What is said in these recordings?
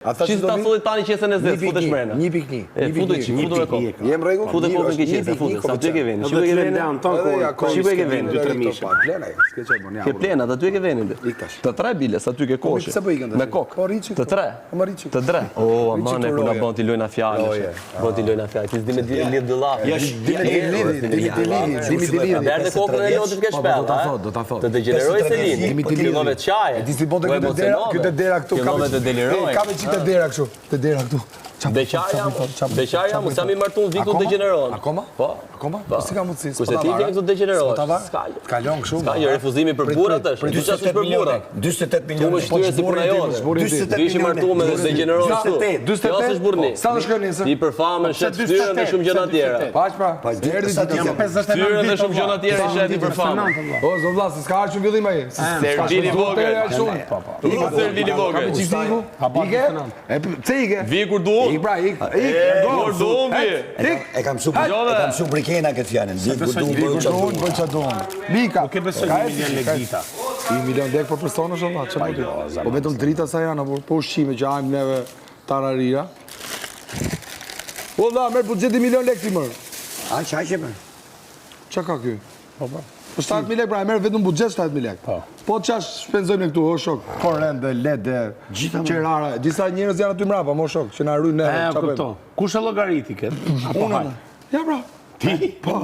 Që ta thotë tani qesën e zezë, futesh mrena. 1.1. Futu i futu e kokë. Jem rregull? Futu e kokën ke qesën, futu. Sa ty ke vënë? Shikoj ke vënë. Shikoj ke vënë. 2-3 misha. Plena e, s'ke qaj bon, Ke plena, të ty ke vënë. Të tre bile, sa ty ke koshë. Me kokë. Të tre. Të tre. O, aman e ku na bën ti lojna fjalë. Bën ti lojna fjalë. Ti s'dimi të lidh dyllap. Dimi të lidh. Derdë kokën e lotë ke shpell, ha? Do ta thot. Të degeneroj Selin. Dimi të lidh. Fillove të çaje. Ti si bote këtë dera këtu. Fillove të deliroj. Ka me qitë dera kështu. Të dera këtu. Beqarja mu sa mi martun viku degeneron. Akoma? Po. Akoma? Si ka mundësi? Kurse ti vjen këtu degeneron. Ka lon kështu. Ka një refuzimi për burrat është. Ti çfarë është për burrat? 48 Tu milionë. më shtyre si puna jote. 48 Ti martuar me degeneron këtu. 48. Jo s'është burrni. Sa do shkon nesër? Ti për famën shet shtyrën dhe shumë gjëra tjera. Paç pra. Erdhi ditë. Shtyrën dhe shumë gjëra tjera sheti për famën. O zovlla, s'ka ardhur fillim ai. Servili vogël. Ikë servili vogël. Pse ike? Vi kur duhet. Ik pra, ik. Kur duhet. E kam shumë brikena këtë fjalën. Di ku duhet Bën çfarë duan. Mika. Ke besoj 1 milion lek drita. 1 milion lek për person është valla, çfarë do të? Po vetëm drita sa janë, po ushqime që hajmë neve tararira. Po merr buxheti 1 milion lek ti mër. A çaqe më? Çka ka ky? Po. Po 7.000 lek pra, e merr vetëm buxhet 7.000 lek. Po ç'ash shpenzojmë ne këtu, o shok. Korrent, led, qerara, disa njerëz janë aty mbrapa, mo shok, që na rryjnë ne. Kupton. Kush e llogariti këtë? Unë. Ja pra. Ti? Po.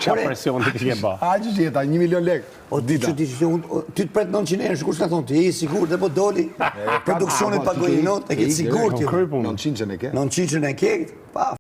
Çfarë presioni ti ke bë? A që jeta 1 milion lek. O dita. Ti të pret 900 euro, kush ka thonë ti? Je sigurt apo doli? Produksioni pagoi not, e ke sigurt ti. 900 e ke? 900 e ke? Pa.